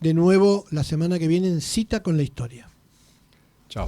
de nuevo la semana que viene en Cita con la Historia. Chao.